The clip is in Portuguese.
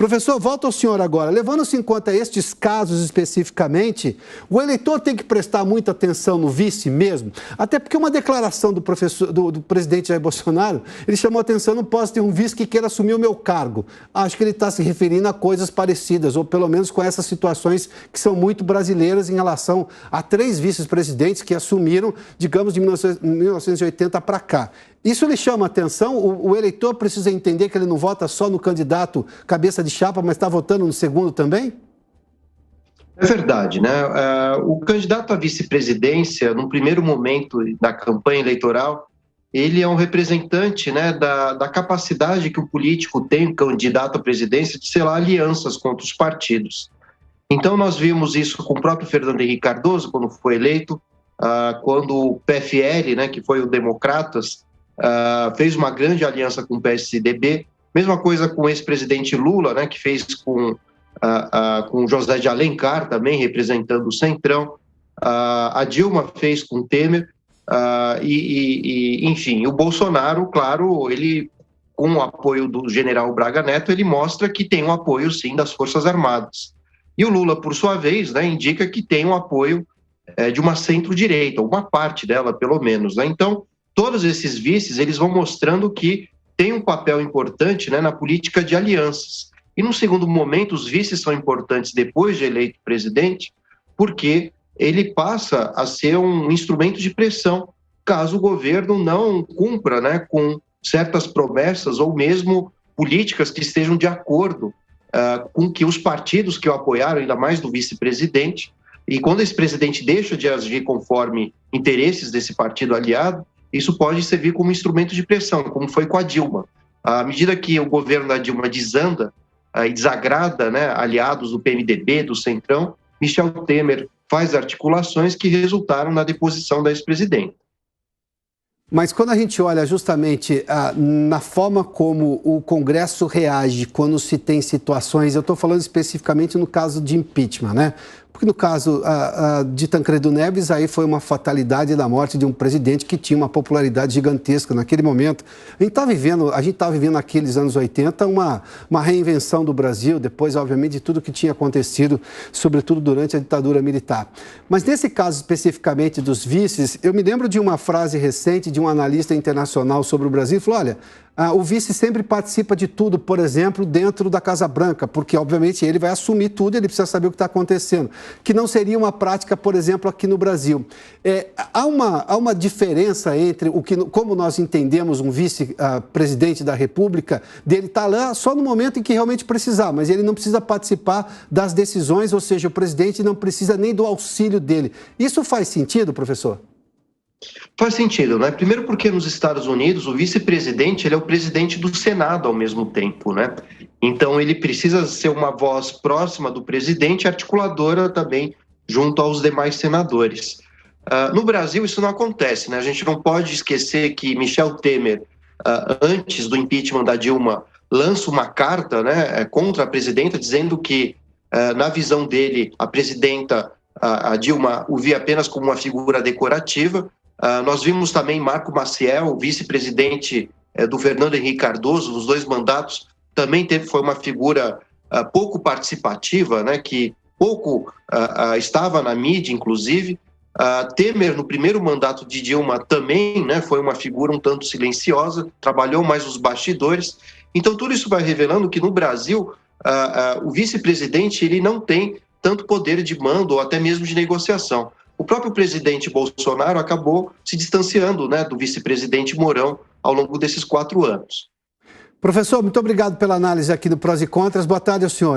Professor, volto ao senhor agora. Levando-se em conta estes casos especificamente, o eleitor tem que prestar muita atenção no vice mesmo? Até porque uma declaração do presidente Jair Bolsonaro, ele chamou a atenção: não posso ter um vice que queira assumir o meu cargo. Acho que ele está se referindo a coisas parecidas, ou pelo menos com essas situações que são muito brasileiras em relação a 3 vice-presidentes que assumiram, digamos, de 1980 para cá. Isso lhe chama a atenção? O eleitor precisa entender que ele não vota só no candidato cabeça de chapa, mas está votando no segundo também? É verdade, né? O candidato à vice-presidência, num primeiro momento da campanha eleitoral, ele é um representante, né, da capacidade que o político tem, o candidato à presidência, de selar alianças contra os partidos. Então, nós vimos isso com o próprio Fernando Henrique Cardoso, quando foi eleito, quando o PFL, né, que foi o Democratas, fez uma grande aliança com o PSDB. Mesma coisa com o ex-presidente Lula, né, que fez com José de Alencar, também representando o Centrão. A Dilma fez com Temer. Enfim, o Bolsonaro, claro, ele, com o apoio do general Braga Neto, ele mostra que tem um apoio, sim, das Forças Armadas. E o Lula, por sua vez, né, indica que tem um apoio de uma centro-direita, uma parte dela, pelo menos, né? Então, todos esses vices, eles vão mostrando que tem um papel importante, né, na política de alianças. E, no segundo momento, os vices são importantes depois de eleito presidente, porque ele passa a ser um instrumento de pressão, caso o governo não cumpra, né, com certas promessas ou mesmo políticas que estejam de acordo com que os partidos que o apoiaram, ainda mais do vice-presidente. E quando esse presidente deixa de agir conforme interesses desse partido aliado, isso pode servir como instrumento de pressão, como foi com a Dilma. À medida que o governo da Dilma desanda e desagrada, né, aliados do PMDB, do Centrão, Michel Temer faz articulações que resultaram na deposição da ex-presidenta. Mas quando a gente olha justamente na forma como o Congresso reage quando se tem situações, eu estou falando especificamente no caso de impeachment, né? Porque no caso de Tancredo Neves, aí foi uma fatalidade da morte de um presidente que tinha uma popularidade gigantesca naquele momento. A gente tá vivendo naqueles anos 80 uma reinvenção do Brasil, depois, obviamente, de tudo que tinha acontecido, sobretudo durante a ditadura militar. Mas nesse caso especificamente dos vices, eu me lembro de uma frase recente de um analista internacional sobre o Brasil, que falou: olha, o vice sempre participa de tudo, por exemplo, dentro da Casa Branca, porque, obviamente, ele vai assumir tudo, ele precisa saber o que está acontecendo, que não seria uma prática, por exemplo, aqui no Brasil. Há uma diferença entre como nós entendemos um vice-presidente da República, dele estar lá só no momento em que realmente precisar, mas ele não precisa participar das decisões, ou seja, o presidente não precisa nem do auxílio dele. Isso faz sentido, professor? Faz sentido, né? Primeiro porque nos Estados Unidos o vice-presidente, ele é o presidente do Senado ao mesmo tempo, né? Então ele precisa ser uma voz próxima do presidente, articuladora também junto aos demais senadores. No Brasil isso não acontece, né? A gente não pode esquecer que Michel Temer, antes do impeachment da Dilma, lança uma carta, né, contra a presidenta, dizendo que, na visão dele, a presidenta, a Dilma, o via apenas como uma figura decorativa. Nós vimos também Marco Maciel, vice-presidente do Fernando Henrique Cardoso, nos 2 mandatos, também foi uma figura pouco participativa, né, que pouco estava na mídia, inclusive. Temer, no primeiro mandato de Dilma, também, né, foi uma figura um tanto silenciosa, trabalhou mais nos bastidores. Então, tudo isso vai revelando que no Brasil, o vice-presidente ele não tem tanto poder de mando ou até mesmo de negociação. O próprio presidente Bolsonaro acabou se distanciando, né, do vice-presidente Mourão ao longo desses 4 anos. Professor, muito obrigado pela análise aqui do Prós e Contras. Boa tarde ao senhor.